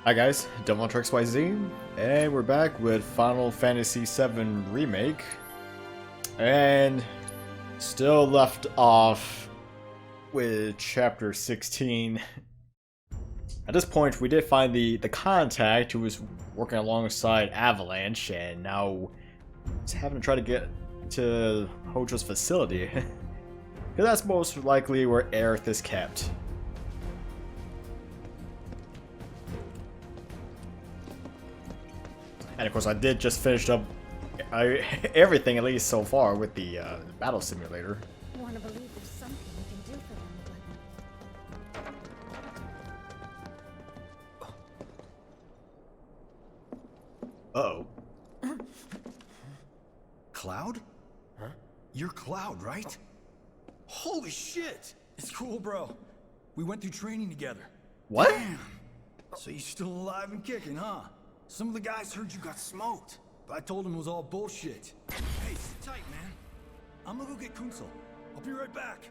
Hi guys, DevilHunterXYZ, and we're back with Final Fantasy VII Remake, and still left off with Chapter 16. At this point, we did find the contact who was working alongside Avalanche, and now he's having to try to get to Hojo's facility, because that's most likely where Aerith is kept. And of course, I did just finish up everything, at least so far, with the battle simulator. I want to believe there's something we can do for them, Uh-oh. Cloud? Huh? You're Cloud, right? Holy shit! It's cool, bro. We went through training together. What? Damn. So you're still alive and kicking, huh? Some of the guys heard you got smoked, but I told them it was all bullshit. Hey, sit tight, man. I'm gonna go get Kunsel. I'll be right back.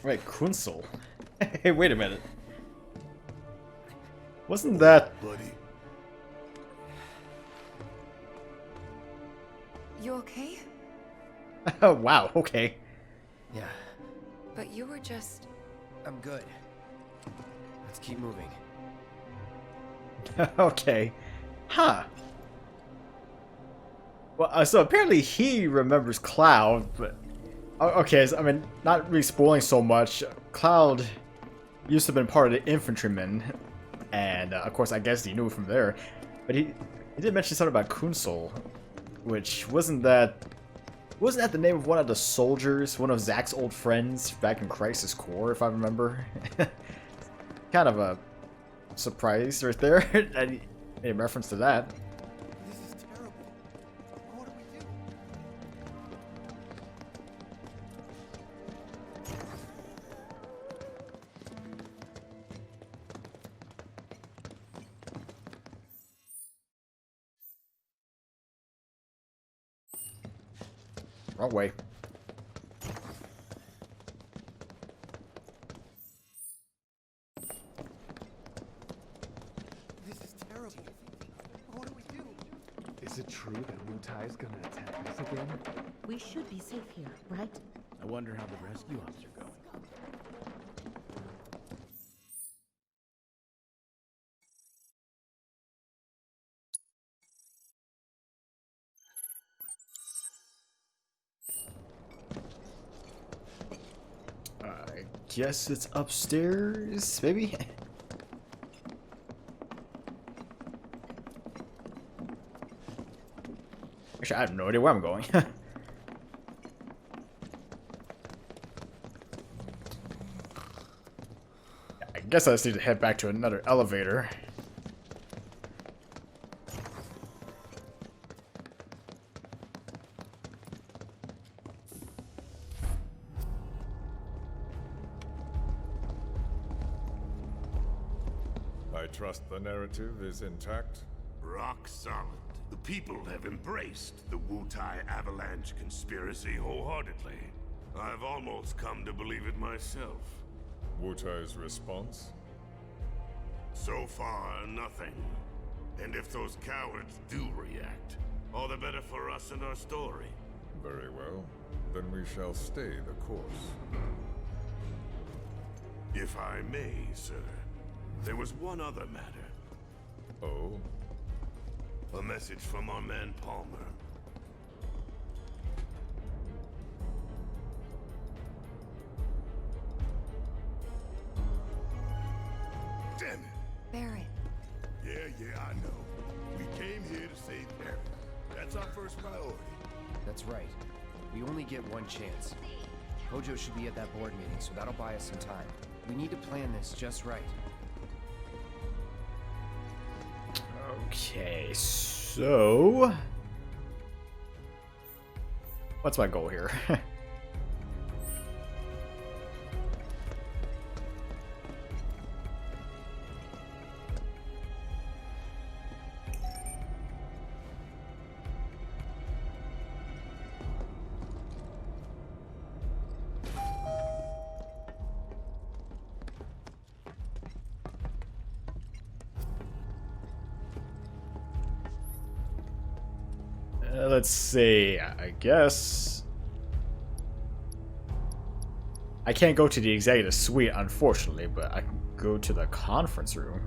Wait, Kunsel? Hey, wait a minute. Wasn't that... Buddy. You okay? Oh, wow, okay. Yeah, But you were just... I'm good. Let's keep moving. Okay. Huh. Well, so apparently he remembers Cloud, but... Okay, so, I mean, not really spoiling so much. Cloud used to have been part of the infantrymen, and of course, I guess he knew from there. But he did mention something about Kunsel, which wasn't that the name of one of the soldiers, one of Zack's old friends back in Crisis Core, if I remember? Kind of a surprise right there. Any reference to that. This is terrible. What do we do? Wrong way. This is terrible. What do we do? Is it true that Wu Tai's gonna attack us again? We should be safe here, right? I wonder how the rescue ops are going. I guess it's upstairs, maybe? Actually, I have no idea where I'm going. I guess I just need to head back to another elevator. I trust the narrative is intact. Rock solid. The people have embraced the Wu Tai Avalanche conspiracy wholeheartedly. I've almost come to believe it myself. Wu Tai's response? So far, nothing. And if those cowards do react, all the better for us and our story. Very well. Then we shall stay the course. If I may, sir, there was one other matter. Oh? A message from our man Palmer. Damn it! Barrett. Yeah, I know. We came here to save Aerith. That's our first priority. That's right. We only get one chance. Hojo should be at that board meeting, so that'll buy us some time. We need to plan this just right. Okay, so... what's my goal here? Let's see. I guess I can't go to the executive suite, unfortunately, but I can go to the conference room.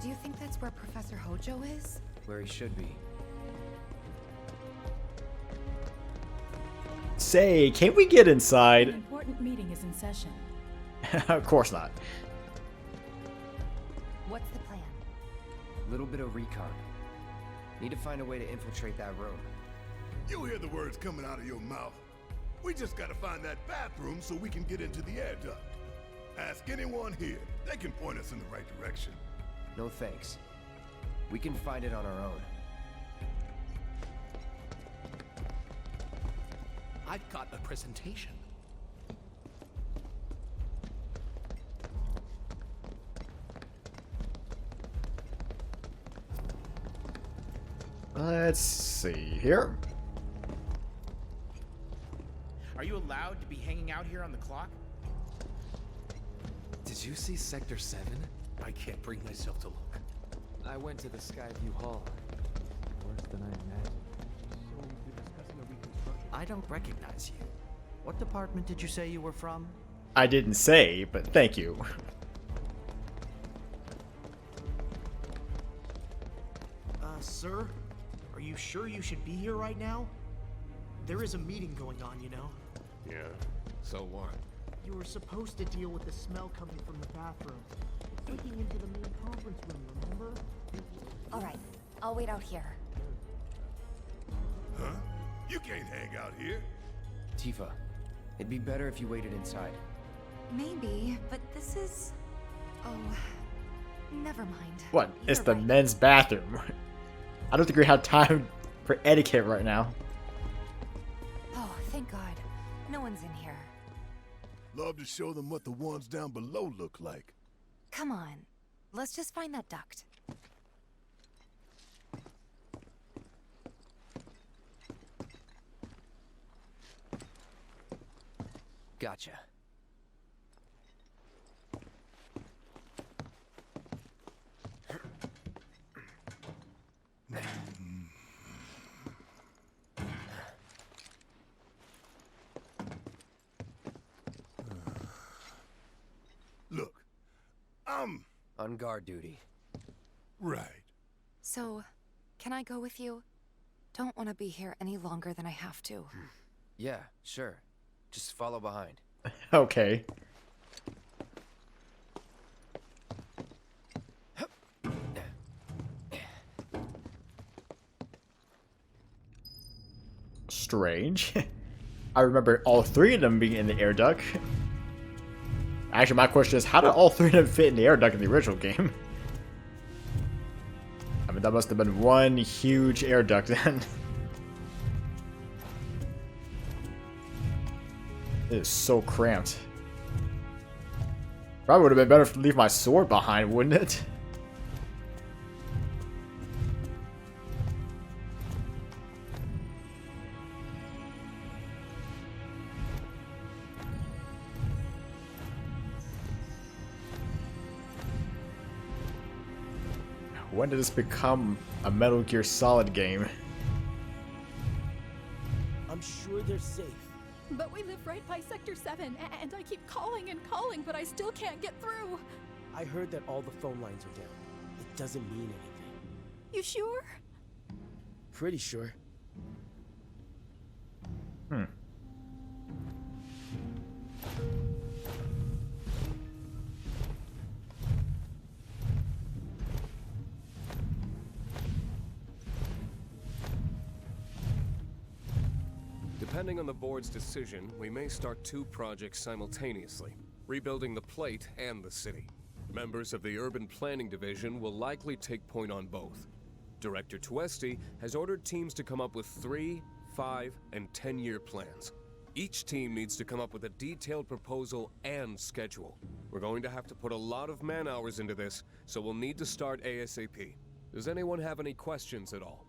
Do you think that's where Professor Hojo is? Where he should be. Say, can we get An inside? important meeting is in session. Of course not. What's the plan? Little bit of recon. Need to find a way to infiltrate that room. You hear the words coming out of your mouth. We just gotta find that bathroom so we can get into the air duct. Ask anyone here. They can point us in the right direction. No thanks. We can find it on our own. I've got a presentation. Let's see here. Are you allowed to be hanging out here on the clock? Did you see Sector 7? I can't bring myself to look. I went to the Skyview Hall. Worse than I imagined. So you're discussing a reconstruction? I don't recognize you. What department did you say you were from? I didn't say, but thank you. Sir? Are you sure you should be here right now? There is a meeting going on, you know. Yeah, so what? You were supposed to deal with the smell coming from the bathroom. It's leaking into the main conference room, remember? All right, I'll wait out here. Huh? You can't hang out here. Tifa, it'd be better if you waited inside. Maybe, but this is... Oh, never mind. What? It's You're the right. men's bathroom. I don't think we have time for etiquette right now. Oh, thank God. No one's in here. Love to show them what the ones down below look like. Come on. Let's just find that duct. Gotcha. Look, I'm... On guard duty. right. So, can I go with you? Don't want to be here any longer than I have to. Yeah, sure. Just follow behind. Okay. Strange. I remember all three of them being in the air duct. Actually, my question is, how did all three of them fit in the air duct in the original game? I mean, that must have been one huge air duct then. It is so cramped. Probably would have been better to leave my sword behind, wouldn't it? When did this become a Metal Gear Solid game? I'm sure they're safe. But we live right by Sector 7, and I keep calling and calling, but I still can't get through. I heard that all the phone lines are down. It doesn't mean anything. You sure? Pretty sure. Depending on the board's decision, we may start 2 projects simultaneously, rebuilding the plate and the city. Members of the Urban Planning Division will likely take point on both. Director Tuesti has ordered teams to come up with 3, 5, and 10-year plans. Each team needs to come up with a detailed proposal and schedule. We're going to have to put a lot of man-hours into this, so we'll need to start ASAP. Does anyone have any questions at all?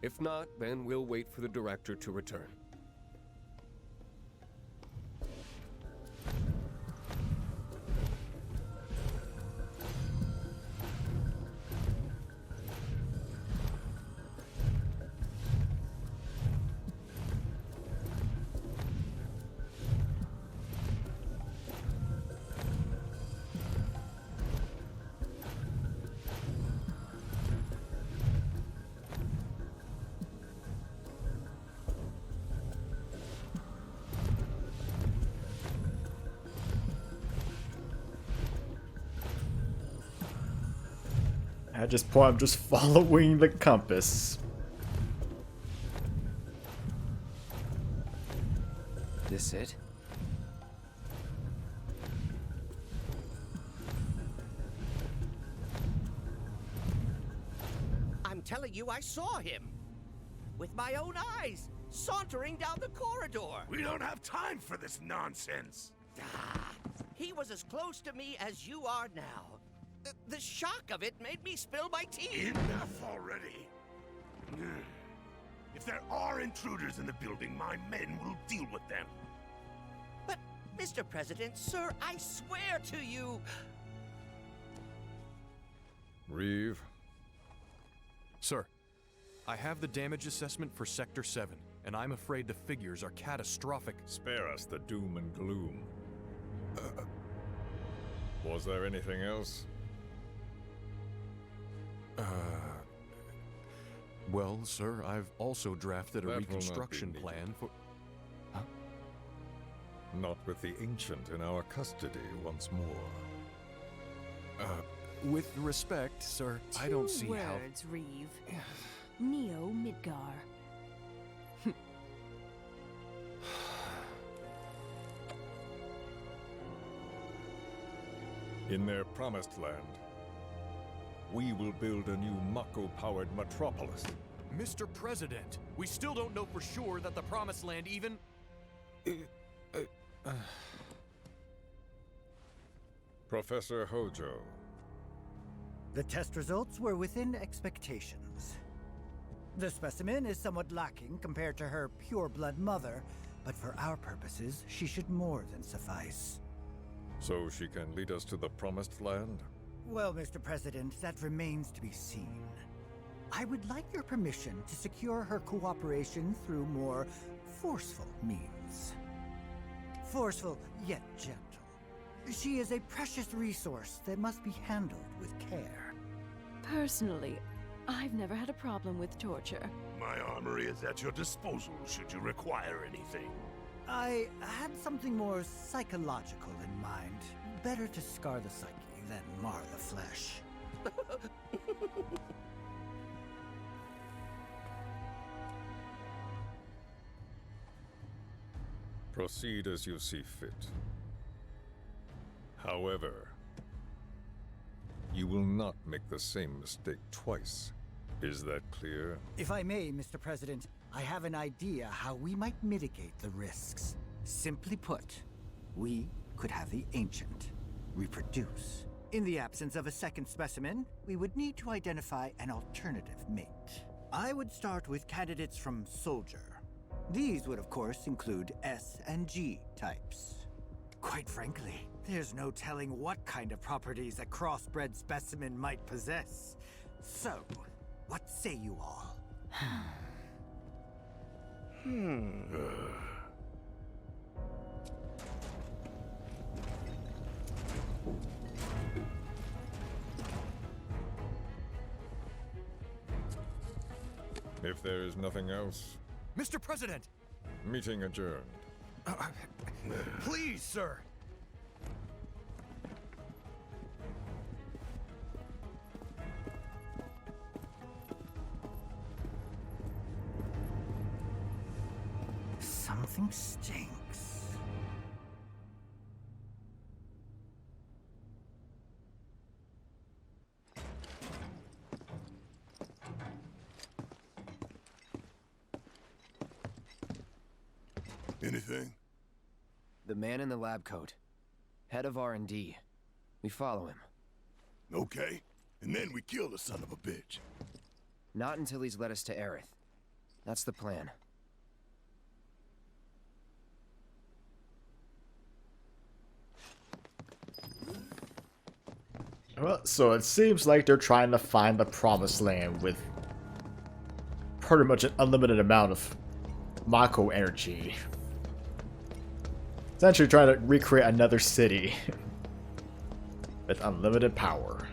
If not, then we'll wait for the director to return. At this point, I'm just following the compass. This it? I'm telling you, I saw him. With my own eyes, sauntering down the corridor. We don't have time for this nonsense. He was as close to me as you are now. The shock of it made me spill my tea. Enough already. If there are intruders in the building, my men will deal with them. But, Mr. President, sir, I swear to you... Reeve? Sir, I have the damage assessment for Sector 7, and I'm afraid the figures are catastrophic. Spare us the doom and gloom. Was there anything else? Well, sir, I've also drafted a That will not be reconstruction needed. plan for... Huh? Not with the Ancient in our custody once more. With respect, sir, I don't see how... 2 words, Reeve. Neo Midgar. In their promised land, we will build a new Mako-powered metropolis. Mr. President, we still don't know for sure that the Promised Land even... Professor Hojo. The test results were within expectations. The specimen is somewhat lacking compared to her pure-blood mother, but for our purposes, she should more than suffice. So she can lead us to the Promised Land? Well, Mr. President, that remains to be seen. I would like your permission to secure her cooperation through more forceful means. Forceful, yet gentle. She is a precious resource that must be handled with care. Personally, I've never had a problem with torture. My armory is at your disposal should you require anything. I had something more psychological in mind. Better to scar the psyche than mar the flesh. Proceed as you see fit. However, you will not make the same mistake twice. Is that clear? If I may, Mr. President, I have an idea how we might mitigate the risks. Simply put, we could have the Ancient reproduce. In the absence of a second specimen, we would need to identify an alternative mate. I would start with candidates from Soldier. These would, of course, include S and G types. Quite frankly, there's no telling what kind of properties a crossbred specimen might possess. So, what say you all? If there is nothing else, Mr. President! meeting adjourned. Please, sir! Something stinks. Anything? The man in the lab coat. Head of R&D. We follow him. Okay. And then we kill the son of a bitch. Not until he's led us to Aerith. That's the plan. Well, so it seems like they're trying to find the promised land with pretty much an unlimited amount of Mako energy. Essentially trying to recreate another city with unlimited power.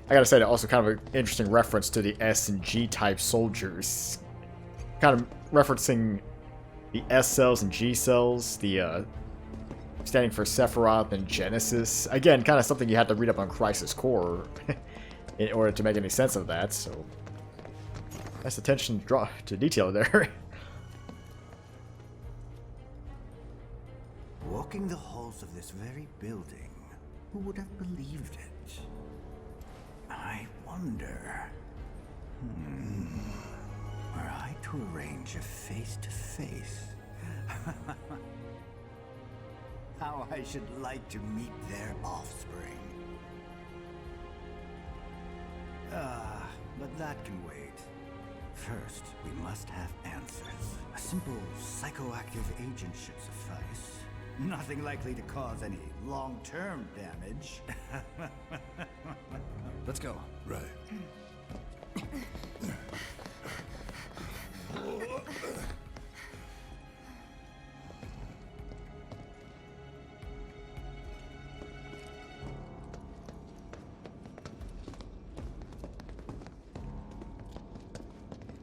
I gotta say, that also kind of an interesting reference to the S and G type soldiers. Kind of referencing the S cells and G cells, the standing for Sephiroth and Genesis. Again, kind of something you had to read up on Crisis Core in order to make any sense of that, so nice attention to detail there. Walking the halls of this very building, who would have believed it? I wonder... were I to arrange a face-to-face... how I should like to meet their offspring. But that can wait. First, we must have answers. A simple psychoactive agent should suffice. Nothing likely to cause any long-term damage. Let's go. Right.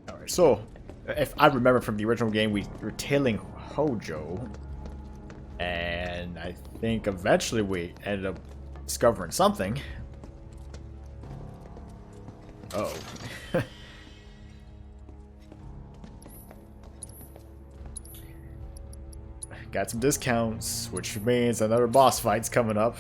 Alright, so if I remember from the original game, we were tailing Hojo. And I think eventually we ended up discovering something. Oh. Got some discounts, which means another boss fight's coming up.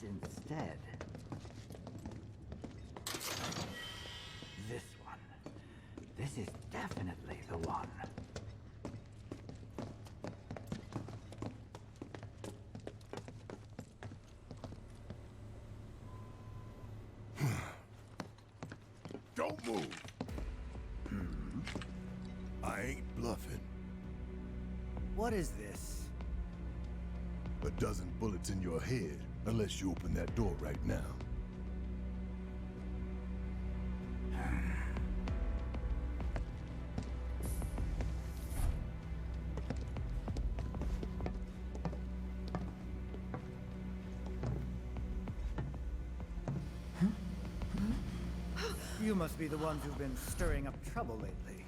Instead, this one. This is definitely the one. Don't move. I ain't bluffing. What is this? A dozen bullets in your head. Unless you open that door right now. You must be the ones who've been stirring up trouble lately.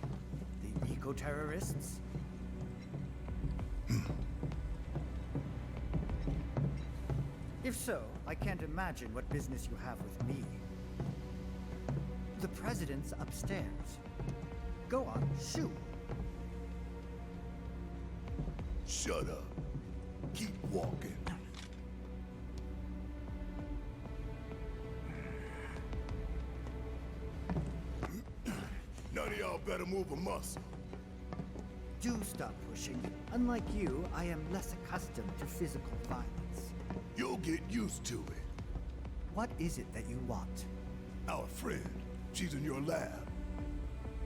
The eco-terrorists? If so, I can't imagine what business you have with me. The president's upstairs. Go on, shoot. Shut up. Keep walking. None of y'all better move a muscle. Do stop pushing. Unlike you, I am less accustomed to physical violence. You'll get used to it. What is it that you want? Our friend. She's in your lab.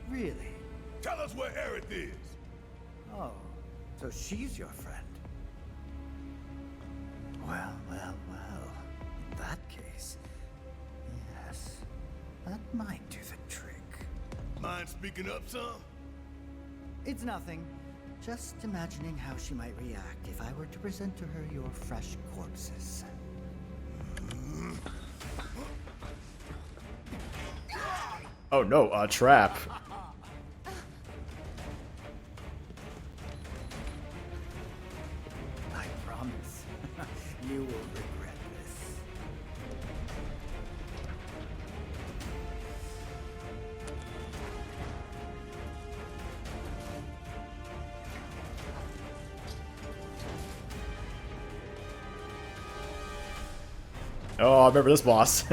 Really? Tell us where Aerith is. Oh, so she's your friend. Well. In that case, yes. That might do the trick. Mind speaking up, son? It's nothing. Just imagining how she might react if I were to present to her your fresh corpses. Oh no, a trap. I promise. You will regret this. Oh, I remember this boss.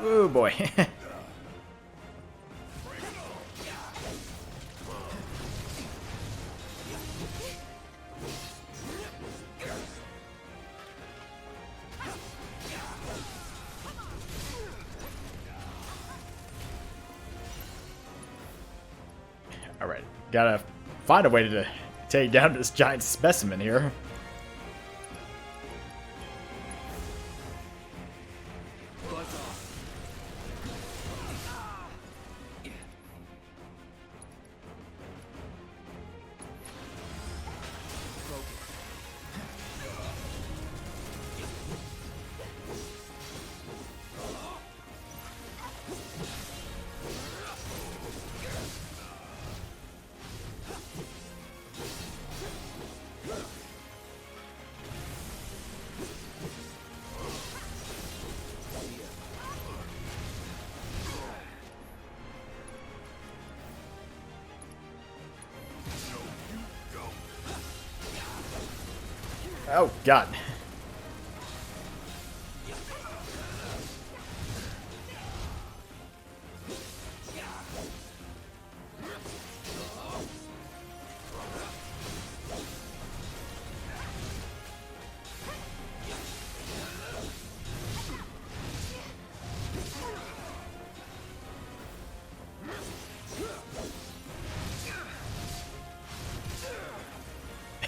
Oh boy. Alright, gotta find a way to take down this giant specimen here. Oh, God.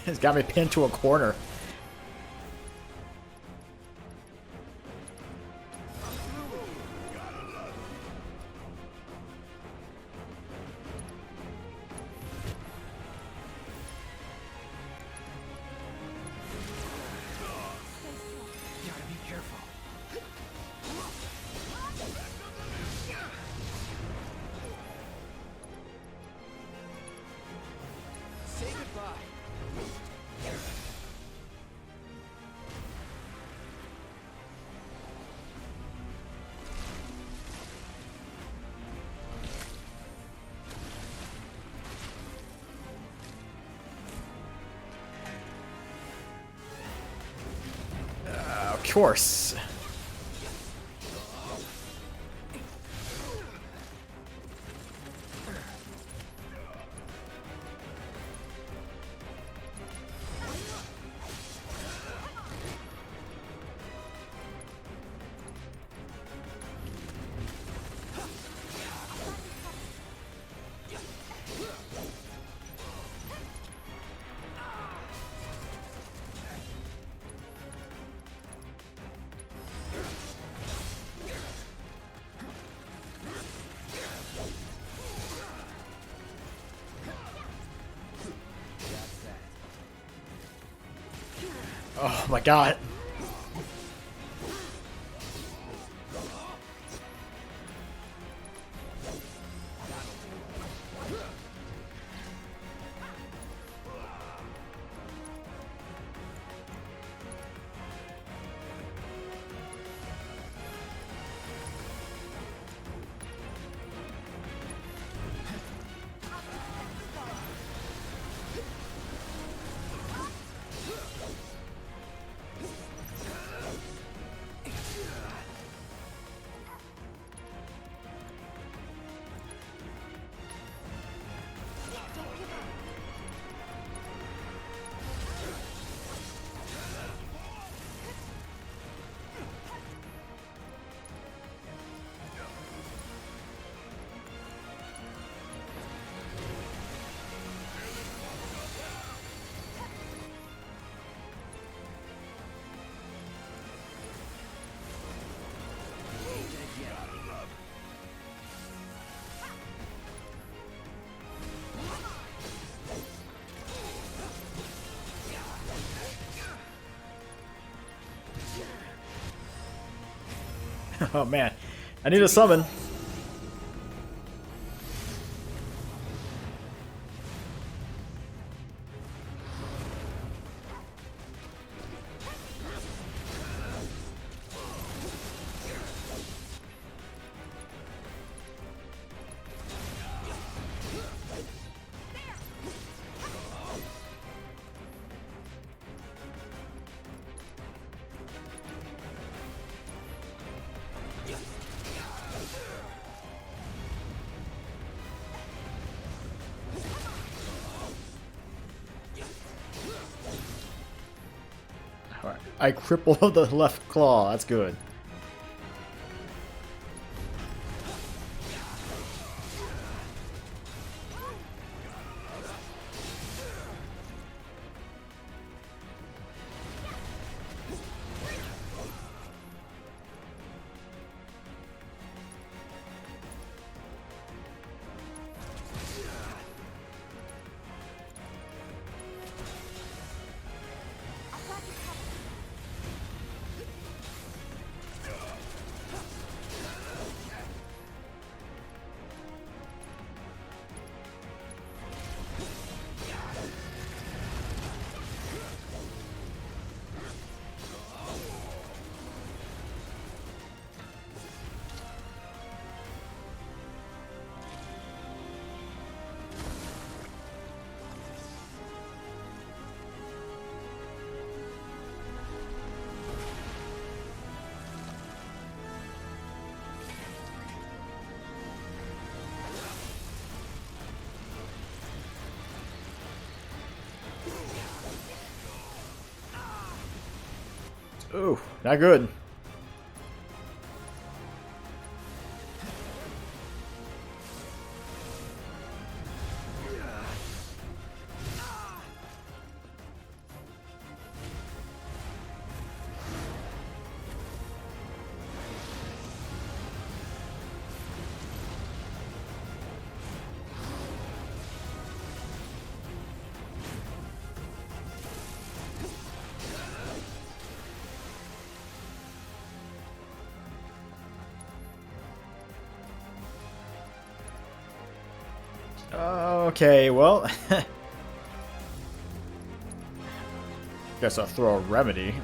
It's got me pinned to a corner. Of course. Oh my God. Oh man, I need a summon. Alright, I crippled the left claw. That's good. Ooh, not good. Okay, well, guess I'll throw a remedy.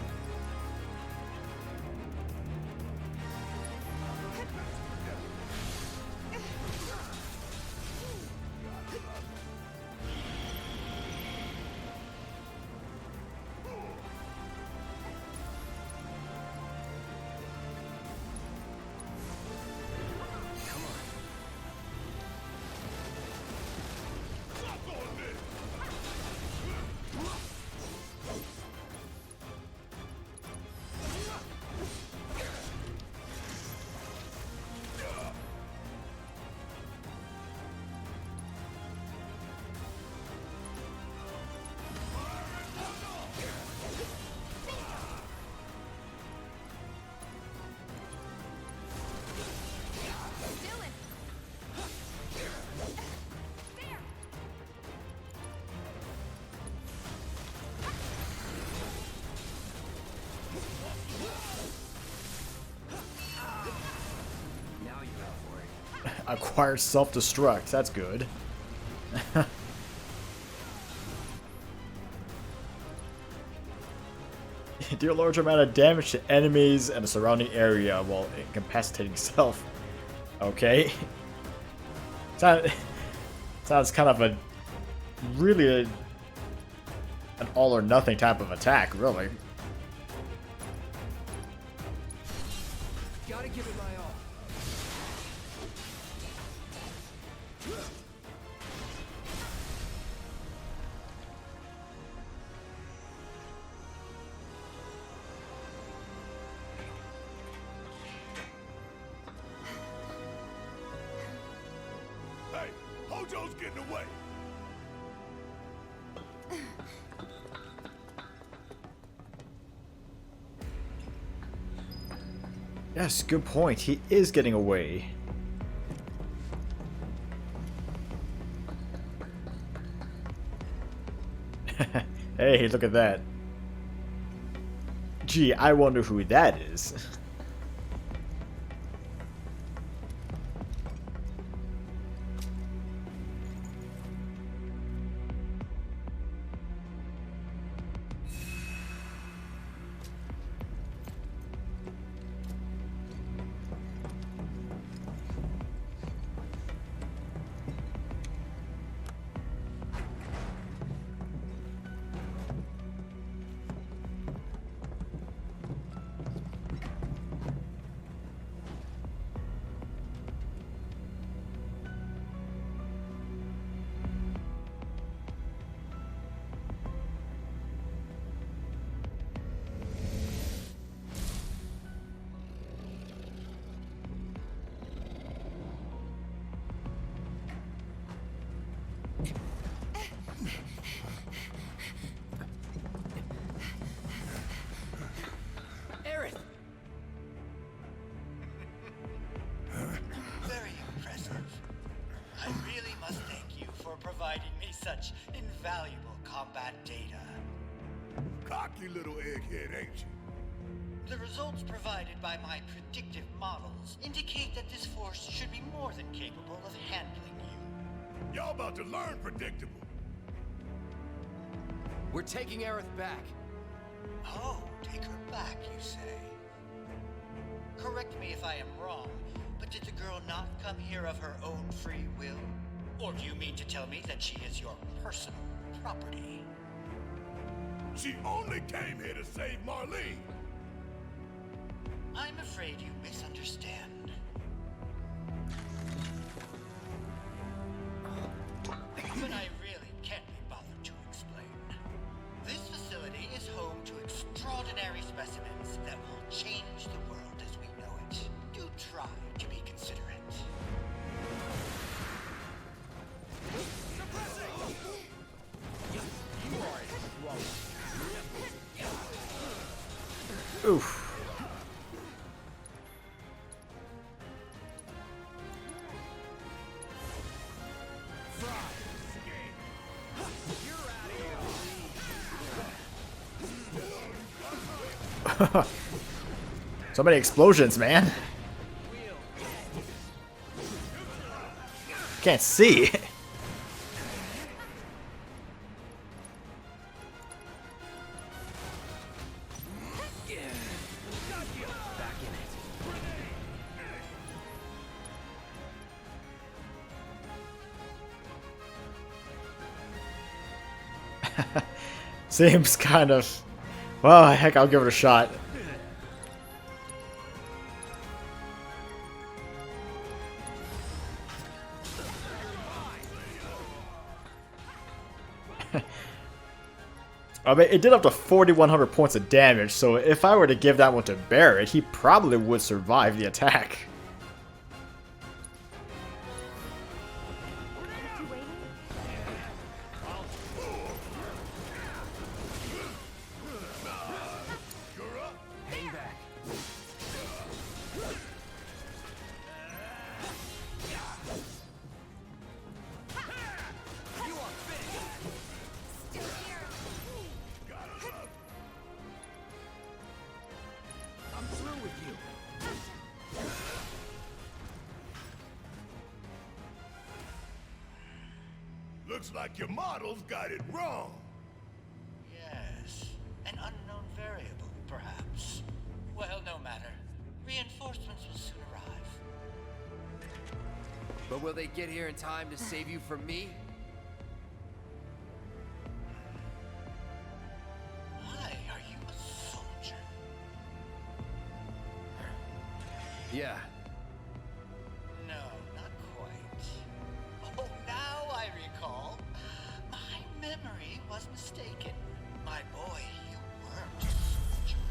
Acquire self-destruct. That's good. Deal a large amount of damage to enemies and the surrounding area while incapacitating self. Okay. Sounds kind of a really an all or nothing type of attack, really. Gotta give it my all. Hey, Hojo's getting away. Yes, good point. He is getting away. Hey, look at that. Gee, I wonder who that is. research invaluable combat data. Cocky little egghead, ain't you? The results provided by my predictive models indicate that this force should be more than capable of handling you. Y'all about to learn predictable. We're taking Aerith back. Oh, take her back, you say? Correct me if I am wrong, but did the girl not come here of her own free will? Or do you mean to tell me that she is your personal property? She only came here to save Marlene. I'm afraid you misunderstand. But I really can't be bothered to explain. This facility is home to extraordinary specimens that will change the world as we know it. Do try to be considerate. Oof. So many explosions, man. Can't see. Seems kind of... Well, heck, I'll give it a shot. I mean, it did up to 4,100 points of damage, so if I were to give that one to Barrett, he probably would survive the attack. Looks like your models got it wrong. Yes, an unknown variable, perhaps. Well, no matter. Reinforcements will soon arrive. But will they get here in time to save you from me? Why are you a soldier? Yeah. No, not quite. Oh, now I recall. My memory was mistaken. My boy, you weren't a soldier.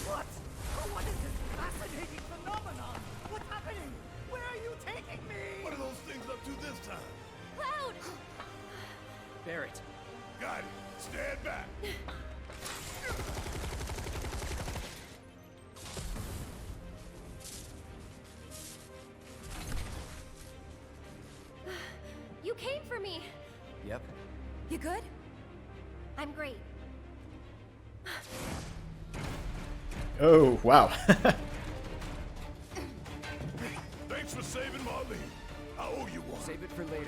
What? What is this fascinating phenomenon? What's happening? Where are you taking me? What are those things up to this time? Cloud! Barrett. Got it. Stand back. You came for me. Yep. You good? I'm great. Oh, wow. Thanks for saving Marlene. I owe you one. Save it for later.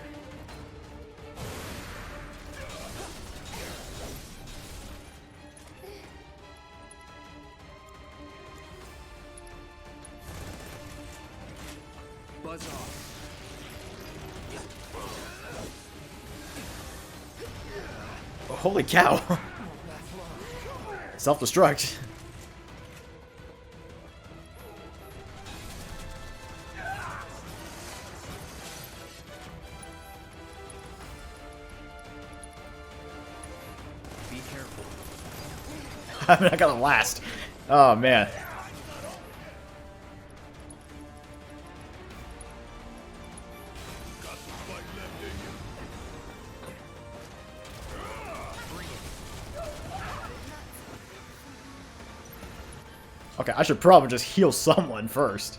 Buzz off. Oh, holy cow. Self-destruct. Be careful. I mean, I gotta last. Oh, man. Okay, I should probably just heal someone first.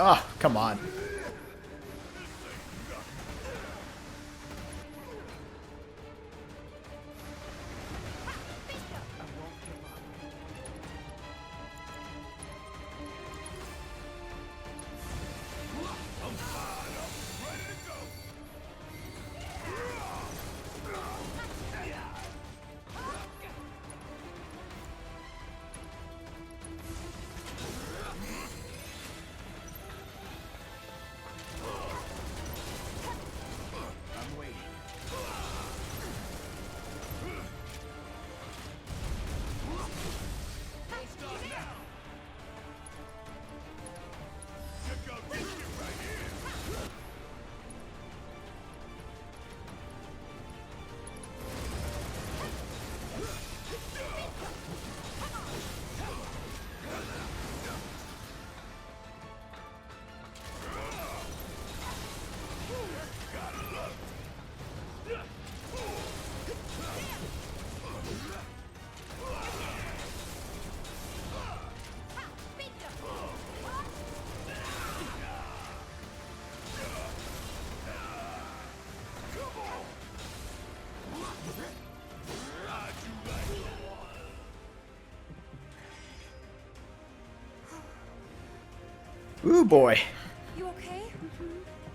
Ah, come on. Ooh boy. You okay?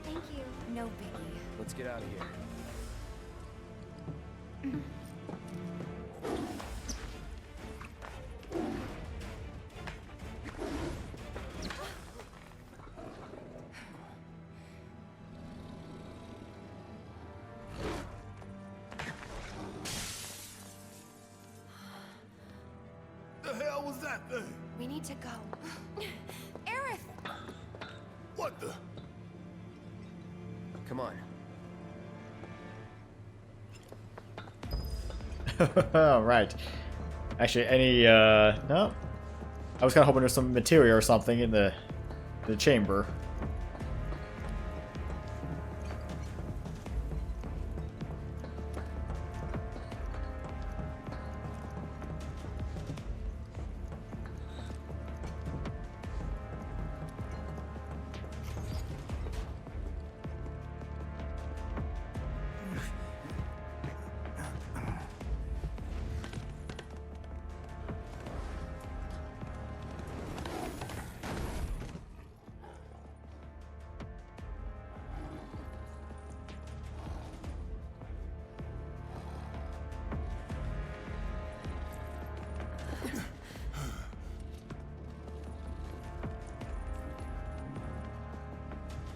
Thank you. No biggie. Let's get out of here. The hell was that thing? We need to go. Aerith! What the? Come on. Right. Actually, any, no? I was kind of hoping there's some materia or something in the chamber.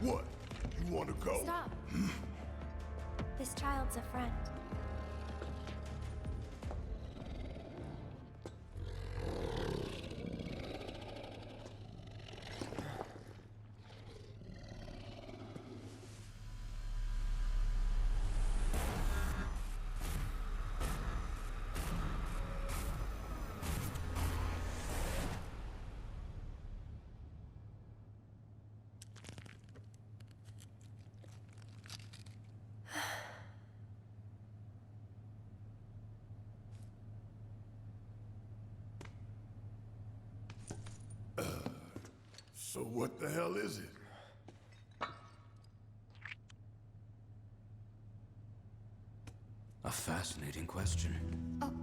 What? You want to go? Stop. This child's a friend. So what the hell is it? A fascinating question. Oh,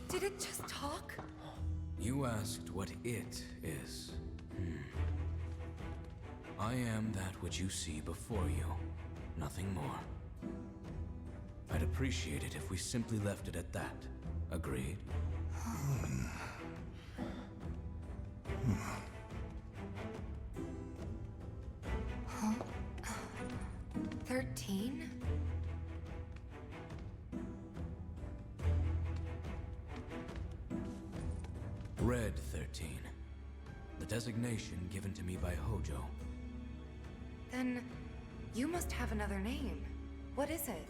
did it just talk? You asked what it is. I am that which you see before you. Nothing more. I'd appreciate it if we simply left it at that. Agreed? 13? 13. The designation given to me by Hojo. Then you must have another name. What is it?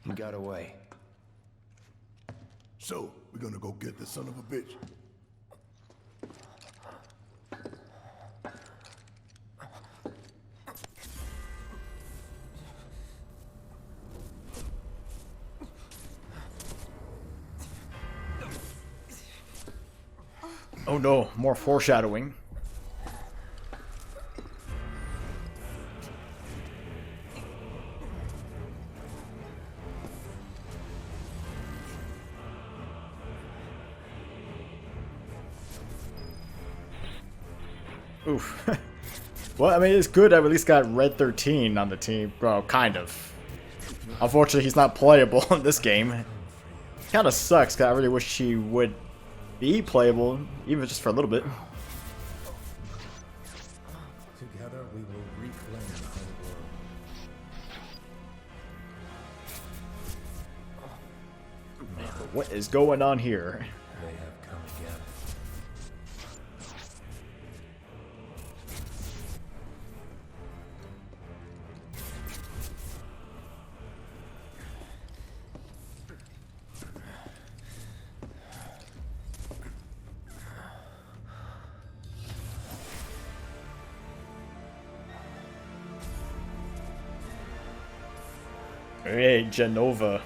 He got away. So, we're gonna go get the son of a bitch. Oh no, more foreshadowing. Oof. Well, I mean, it's good I've at least got Red 13 on the team. Well, kind of. Unfortunately, he's not playable in this game. Kind of sucks, because I really wish he would be playable, even just for a little bit. Together we will reclaim the world. Man, what is going on here? They have come again. Hey, Genova.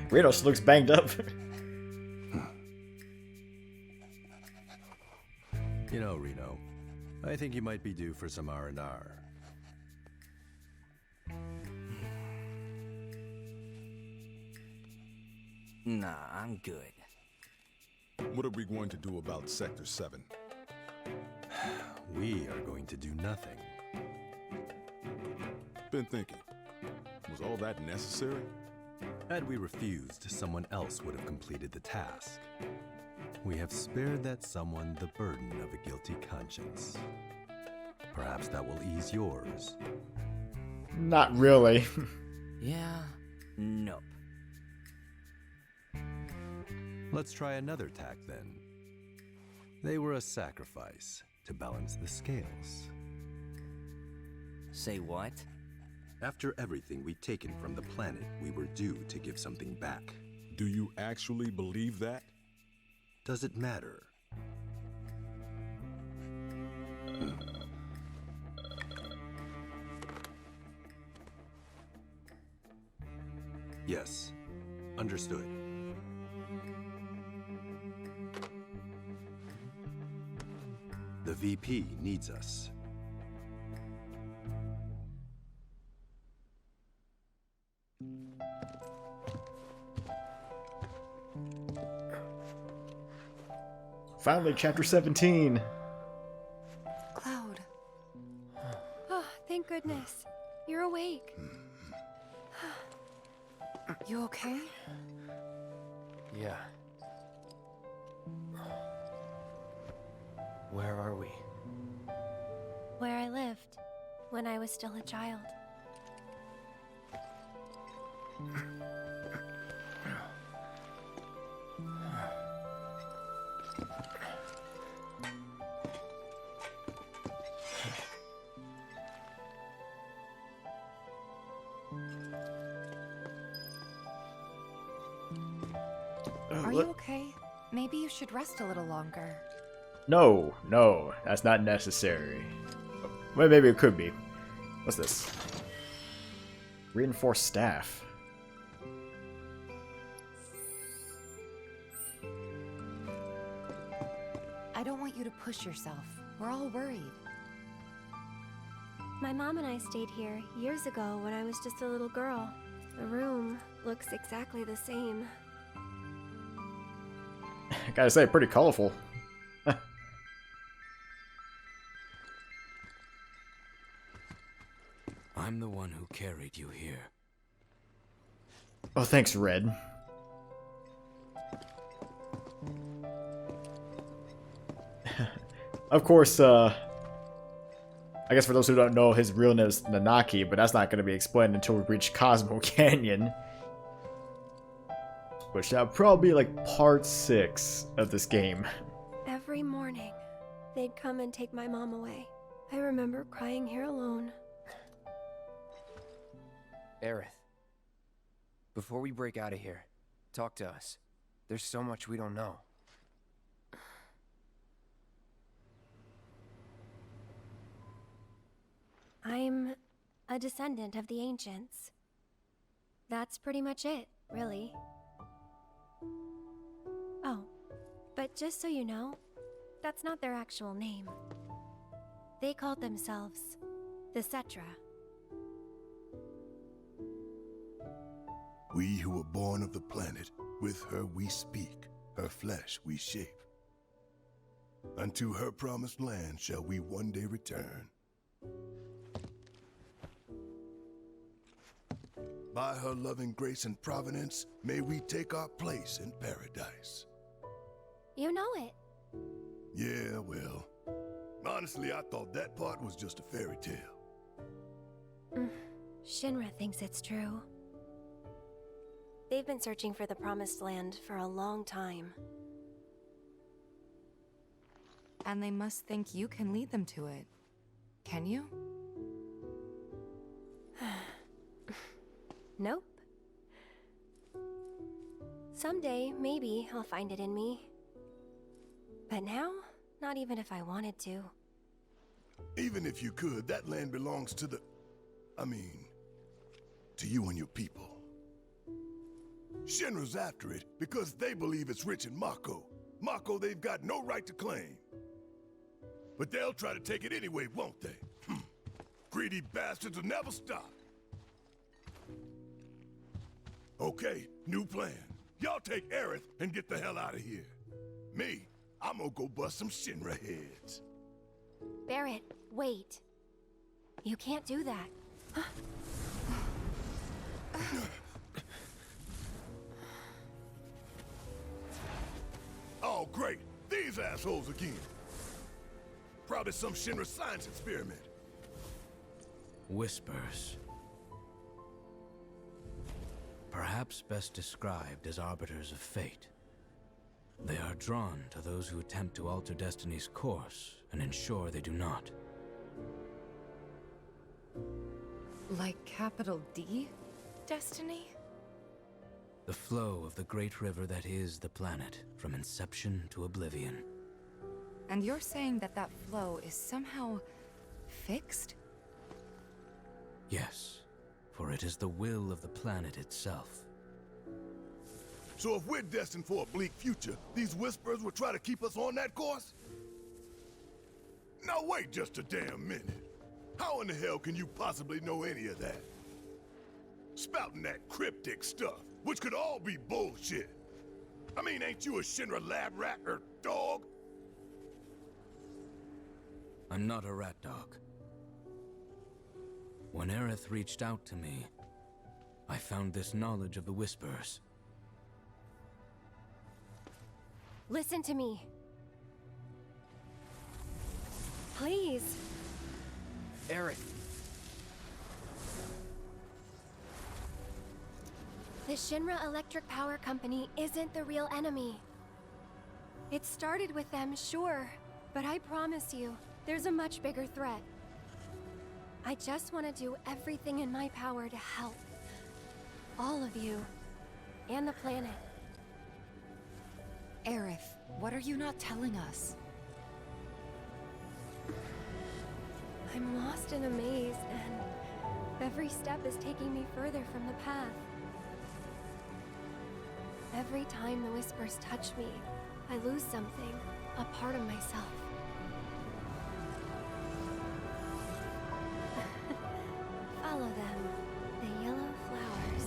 Rados looks banged up. You know, Reno, I think you might be due for some R&R. Nah, I'm good. What are we going to do about Sector 7? We are going to do nothing. Been thinking, was all that necessary? Had we refused, someone else would have completed the task. We have spared that someone the burden of a guilty conscience. Perhaps that will ease yours. Not really. Yeah, nope. Let's try another tack then. They were a sacrifice to balance the scales. Say what? After everything we'd taken from the planet, we were due to give something back. Do you actually believe that? Does it matter? Yes, understood. The VP needs us. Finally, chapter 17. Cloud. Oh, thank goodness. You're awake. You okay? Yeah. Where are we? Where I lived when I was still a child. Are you okay? Maybe you should rest a little longer. No, no, that's not necessary. Well, maybe it could be. What's this? Reinforced staff. I don't want you to push yourself. We're all worried. My mom and I stayed here years ago when I was just a little girl. The room looks exactly the same. Gotta say, pretty colorful. I'm the one who carried you here. Oh, thanks, Red. Of course, I guess for those who don't know, his real name is Nanaki, but that's not going to be explained until we reach Cosmo Canyon. Which that'll probably be like part 6 of this game. Every morning, they'd come and take my mom away. I remember crying here alone. Aerith, before we break out of here, talk to us. There's so much we don't know. I'm a descendant of the ancients. That's pretty much it, really. Oh, but just so you know, that's not their actual name. They called themselves the Cetra. We who were born of the planet, with her we speak, her flesh we shape. Unto her promised land shall we one day return. By her loving grace and providence, may we take our place in paradise. You know it. Yeah, well, honestly, I thought that part was just a fairy tale. Shinra thinks it's true. They've been searching for the Promised Land for a long time. And they must think you can lead them to it. Can you? Nope. Someday, maybe, I'll find it in me. But now, not even if I wanted to. Even if you could, that land belongs to the... to you and your people. Shinra's after it because they believe it's rich in Mako. Mako they've got no right to claim. But they'll try to take it anyway, won't they? Greedy bastards will never stop. Okay, new plan. Y'all take Aerith and get the hell out of here. Me, I'm gonna go bust some Shinra heads. Barrett, wait. You can't do that. Oh, great. These assholes again. Probably some Shinra science experiment. Whispers. Perhaps best described as arbiters of fate. They are drawn to those who attempt to alter destiny's course and ensure they do not. Like capital D? Destiny? The flow of the great river that is the planet, from inception to oblivion. And you're saying that that flow is somehow fixed? Yes, for it is the will of the planet itself. So if we're destined for a bleak future, these Whisperers will try to keep us on that course? Now wait just a damn minute. How in the hell can you possibly know any of that? Spouting that cryptic stuff, which could all be bullshit. Ain't you a Shinra lab rat or dog? I'm not a rat dog. When Aerith reached out to me, I found this knowledge of the Whispers. Listen to me. Please. Aerith. The Shinra Electric Power Company isn't the real enemy. It started with them, sure, but I promise you, there's a much bigger threat. I just want to do everything in my power to help. All of you. And the planet. Aerith, what are you not telling us? I'm lost in a maze, and every step is taking me further from the path. Every time the Whispers touch me, I lose something, a part of myself. Follow them, the yellow flowers.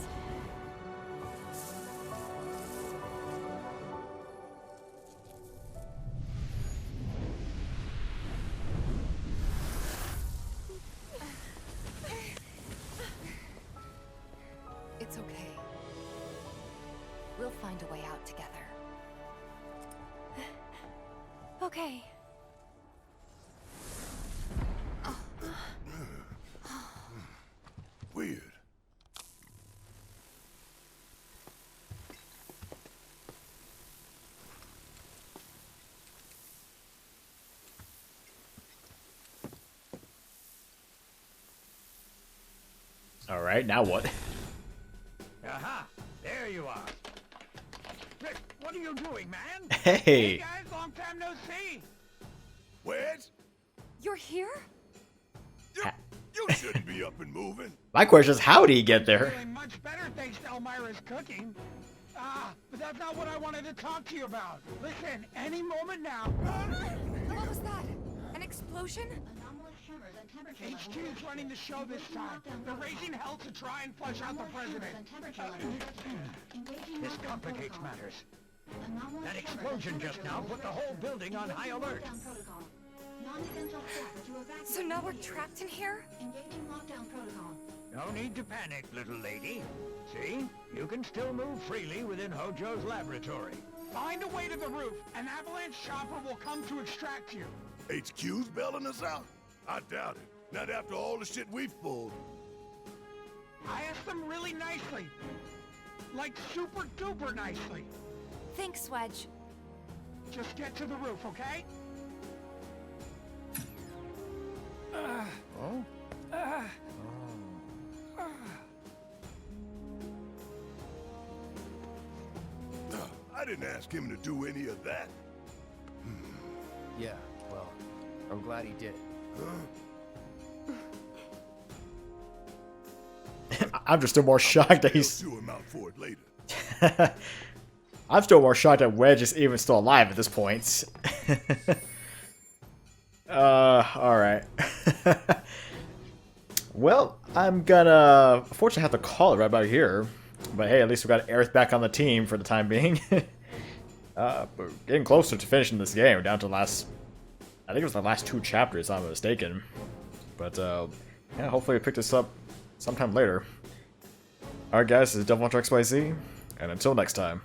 Alright, now what? Aha! There you are. Rick, what are you doing, man? Hey! Guys, long time no see! Wedge? You're here? You shouldn't be up and moving. My question is, how did he get there? Feeling much better thanks to Elmira's cooking. But that's not what I wanted to talk to you about. Listen, any moment now. What was that? An explosion? HQ's running the show this time. They're raising hell to try and flush out the president. This complicates matters. That explosion just now put the whole building on high alert. So now we're trapped in here? No need to panic, little lady. See? You can still move freely within Hojo's laboratory. Find a way to the roof. An avalanche chopper will come to extract you. HQ's bailing us out? I doubt it. Not after all the shit we've pulled. I asked them really nicely. Like super duper nicely. Thanks, Wedge. Just get to the roof, okay? Oh? I didn't ask him to do any of that. Yeah, well, I'm glad he did. I'm just still more shocked that he's... Chew him out for it later. I'm still more shocked that Wedge is even still alive at this point. Alright. Well, I'm gonna unfortunately have to call it right about here. But hey, at least we got Aerith back on the team for the time being. We're getting closer to finishing this game. We're down to the last... I think it was the last 2 chapters, if I'm not mistaken. But, yeah, hopefully we pick this up sometime later. Alright guys, this is DevilHunterXYZ, and until next time.